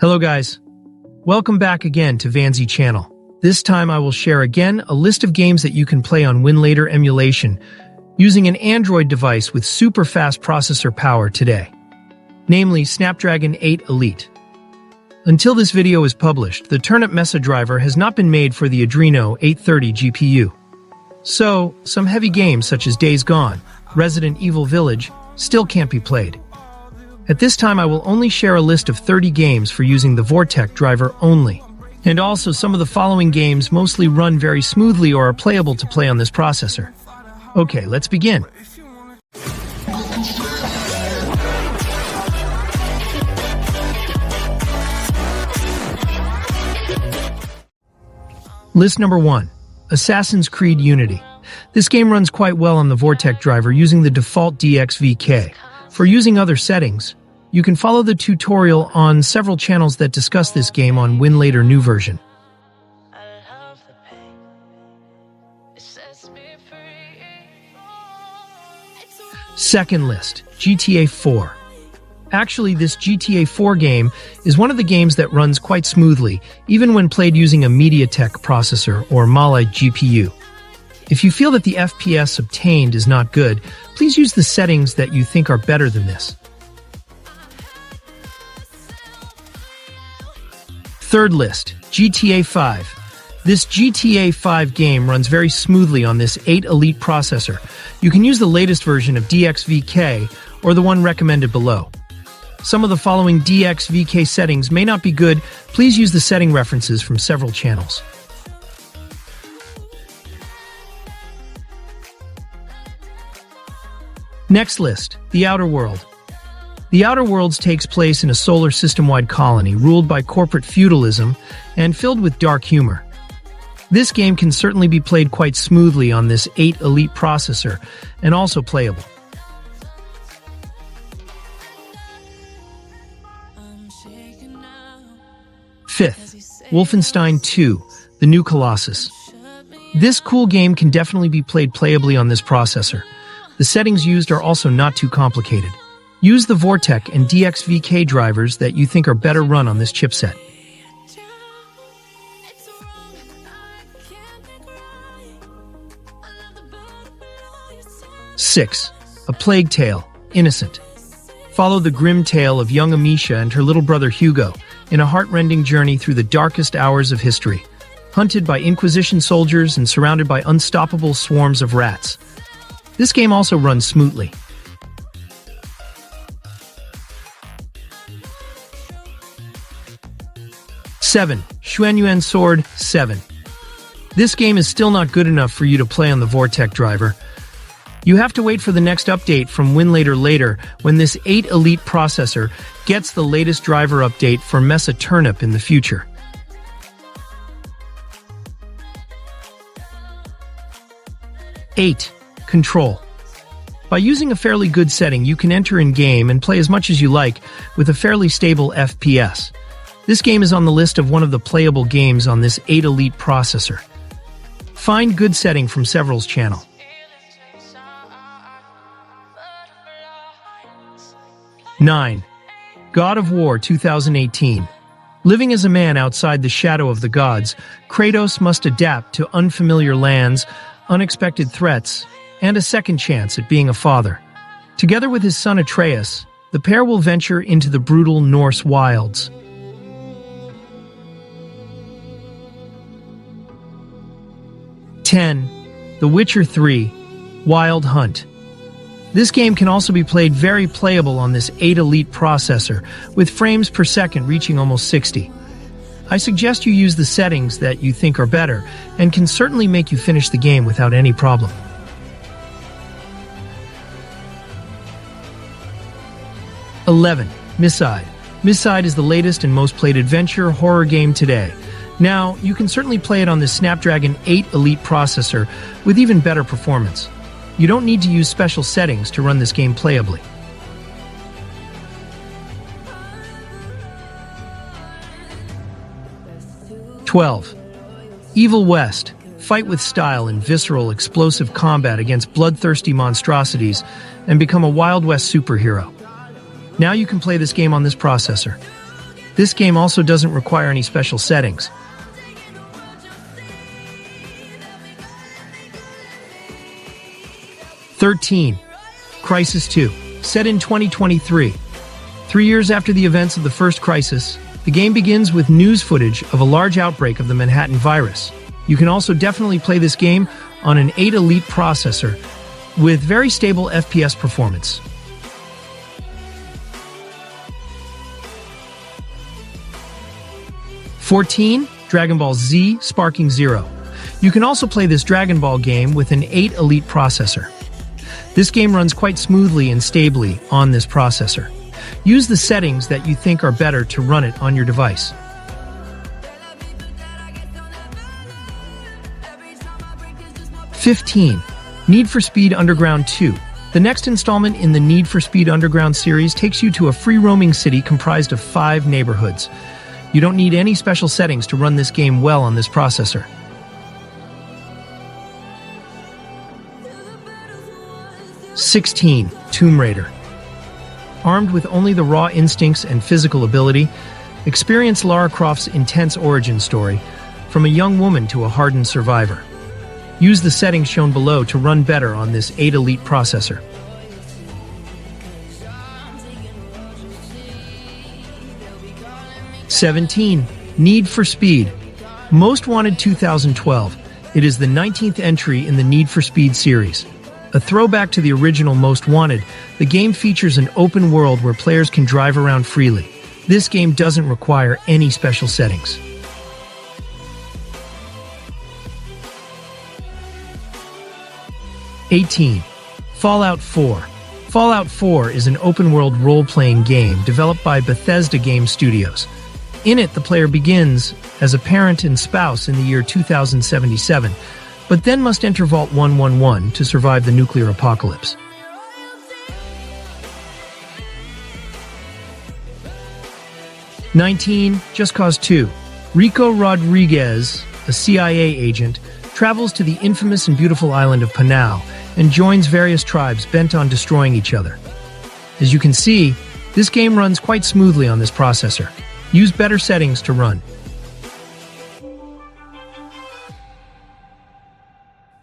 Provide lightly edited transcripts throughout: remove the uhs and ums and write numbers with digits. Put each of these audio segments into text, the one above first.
Hello guys, welcome back again to Vanzi channel. This time I will share again a list of games that you can play on Winlator emulation using an Android device with super fast processor power today, namely Snapdragon 8 Elite. Until this video is published, the Turnip Mesa driver has not been made for the Adreno 830 GPU. So, some heavy games such as Days Gone, Resident Evil Village still can't be played. At this time I will only share a list of 30 games for using the Vortek driver only. And also some of the following games mostly run very smoothly or are playable to play on this processor. Okay, let's begin. List number 1. Assassin's Creed Unity. This game runs quite well on the Vortek driver using the default DXVK. For using other settings, you can follow the tutorial on several channels that discuss this game on Winlator new version. Second list, GTA 4. Actually, this GTA 4 game is one of the games that runs quite smoothly, even when played using a MediaTek processor or MiSide GPU. If you feel that the FPS obtained is not good, please use the settings that you think are better than this. Third list, GTA 5. This GTA 5 game runs very smoothly on this 8 Elite processor. You can use the latest version of DXVK or the one recommended below. Some of the following DXVK settings may not be good. Please use the setting references from several channels. Next list, The Outer World. The Outer Worlds takes place in a solar system-wide colony ruled by corporate feudalism and filled with dark humor. This game can certainly be played quite smoothly on this 8 Elite processor and also playable. Fifth, Wolfenstein II, the new Colossus. This cool game can definitely be played playably on this processor. The settings used are also not too complicated. Use the Vortek and DXVK drivers that you think are better run on this chipset. Six, A Plague Tale, Innocent. Follow the grim tale of young Amisha and her little brother Hugo in a heart-rending journey through the darkest hours of history, hunted by Inquisition soldiers and surrounded by unstoppable swarms of rats. This game also runs smoothly. 7. Xuan Sword 7. This game is still not good enough for you to play on the Vortek driver. You have to wait for the next update from Winlator later when this 8 Elite processor gets the latest driver update for Mesa Turnip in the future. Eight. Control. By using a fairly good setting, you can enter in-game and play as much as you like with a fairly stable FPS. This game is on the list of one of the playable games on this 8 Elite processor. Find good setting from several's channel. 9. God of War 2018. Living as a man outside the shadow of the gods, Kratos must adapt to unfamiliar lands, unexpected threats, and a second chance at being a father. Together with his son Atreus, the pair will venture into the brutal Norse wilds. 10. The Witcher 3, Wild Hunt. This game can also be played very playable on this 8 Elite processor, with frames per second reaching almost 60. I suggest you use the settings that you think are better, and can certainly make you finish the game without any problem. 11. MiSide. MiSide is the latest and most played adventure horror game today. Now, you can certainly play it on the Snapdragon 8 Elite processor with even better performance. You don't need to use special settings to run this game playably. 12. Evil West. Fight with style in visceral, explosive combat against bloodthirsty monstrosities and become a Wild West superhero. Now you can play this game on this processor. This game also doesn't require any special settings. "13. Crysis 2. Set in 2023. 3 years after the events of the first Crysis, the game begins with news footage of a large outbreak of the Manhattan virus. You can also definitely play this game on an 8 Elite processor with very stable FPS performance. "14. Dragon Ball Z Sparking Zero. You can also play this Dragon Ball game with an 8 Elite processor. This game runs quite smoothly and stably on this processor. Use the settings that you think are better to run it on your device. "15. Need for Speed Underground 2. The next installment in the Need for Speed Underground series takes you to a free-roaming city comprised of 5 neighborhoods. You don't need any special settings to run this game well on this processor. 16. Tomb Raider. Armed with only the raw instincts and physical ability, experience Lara Croft's intense origin story, from a young woman to a hardened survivor. Use the settings shown below to run better on this 8 Elite processor. 17. Need for Speed. Most Wanted 2012. It is the 19th entry in the Need for Speed series. A throwback to the original Most Wanted, the game features an open world where players can drive around freely. This game doesn't require any special settings. 18. Fallout 4. Fallout 4 is an open-world role-playing game developed by Bethesda Game Studios. In it, the player begins as a parent and spouse in the year 2077, but then must enter Vault 111 to survive the nuclear apocalypse. "19. Just Cause 2. Rico Rodriguez, a CIA agent, travels to the infamous and beautiful island of Panau and joins various tribes bent on destroying each other. As you can see, this game runs quite smoothly on this processor. Use better settings to run.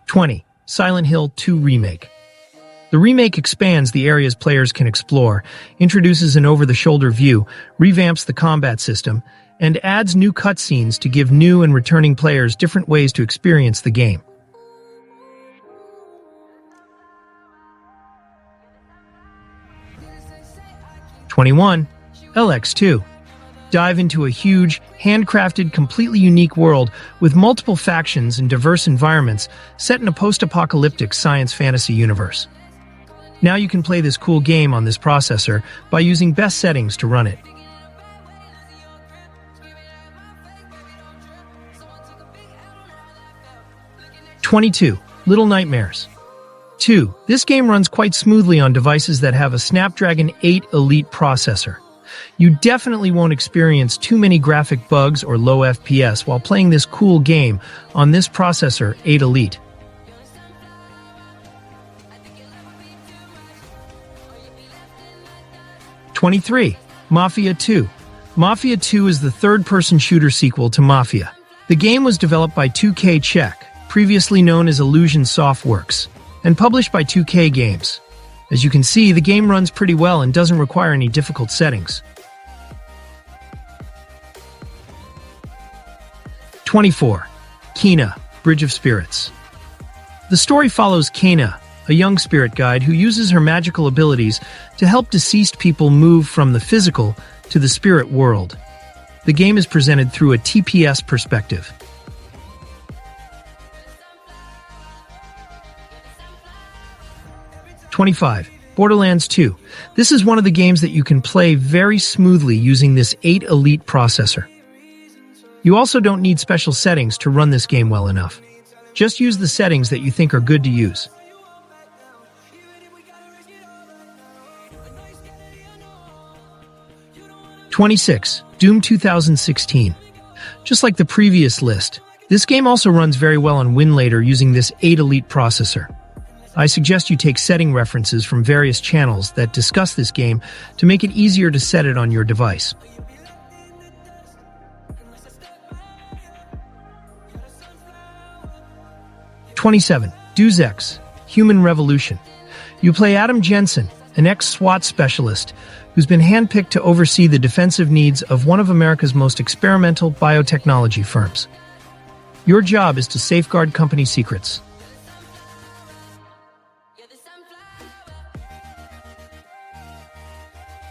20. Silent Hill 2 Remake. The remake expands the areas players can explore, introduces an over-the-shoulder view, revamps the combat system, and adds new cutscenes to give new and returning players different ways to experience the game. 21. ELEX 2. Dive into a huge, handcrafted, completely unique world with multiple factions and diverse environments set in a post-apocalyptic science fantasy universe. Now you can play this cool game on this processor by using best settings to run it. "22. Little Nightmares 2. This game runs quite smoothly on devices that have a Snapdragon 8 Elite processor. You definitely won't experience too many graphic bugs or low FPS while playing this cool game on this processor 8 Elite. "23. Mafia II. Mafia II is the third-person shooter sequel to Mafia. The game was developed by 2K Czech, previously known as Illusion Softworks, and published by 2K Games. As you can see, the game runs pretty well and doesn't require any difficult settings. 24. Kena, Bridge of Spirits. The story follows Kena, a young spirit guide who uses her magical abilities to help deceased people move from the physical to the spirit world. The game is presented through a TPS perspective. 25. Borderlands 2. This is one of the games that you can play very smoothly using this 8 Elite processor. You also don't need special settings to run this game well enough. Just use the settings that you think are good to use. 26. Doom 2016. Just like the previous list, this game also runs very well on Winlator using this 8 Elite processor. I suggest you take setting references from various channels that discuss this game to make it easier to set it on your device. 27. Deus Ex: Human Revolution. You play Adam Jensen, an ex-SWAT specialist who's been handpicked to oversee the defensive needs of one of America's most experimental biotechnology firms. Your job is to safeguard company secrets.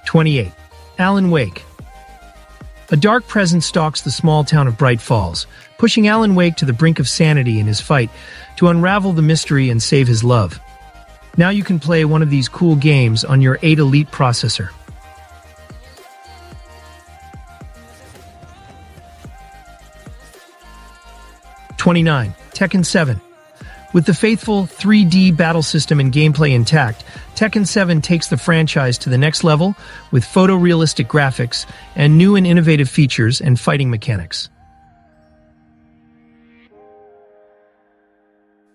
28. Alan Wake. A dark presence stalks the small town of Bright Falls, pushing Alan Wake to the brink of sanity in his fight to unravel the mystery and save his love. Now you can play one of these cool games on your 8 Elite processor. #29. Tekken 7. With the faithful 3D battle system and gameplay intact, Tekken 7 takes the franchise to the next level with photorealistic graphics and new and innovative features and fighting mechanics.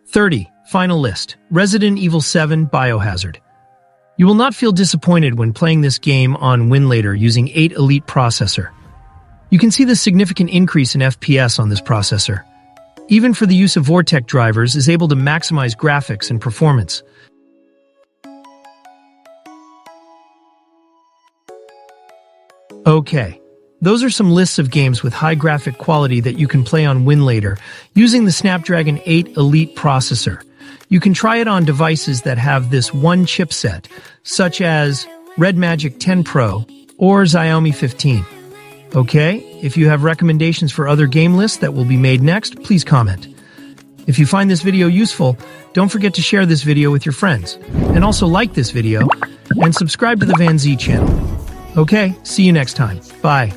30. Final list. Resident Evil 7 Biohazard. You will not feel disappointed when playing this game on Winlator using 8 Elite processor. You can see the significant increase in FPS on this processor. Even for the use of Vortek drivers is able to maximize graphics and performance. Okay, those are some lists of games with high graphic quality that you can play on Winlator using the Snapdragon 8 Elite processor. You can try it on devices that have this one chipset, such as Red Magic 10 Pro or Xiaomi 15. Okay, if you have recommendations for other game lists that will be made next, please comment. If you find this video useful, don't forget to share this video with your friends. And also like this video and subscribe to the Van Z channel. Okay, see you next time. Bye.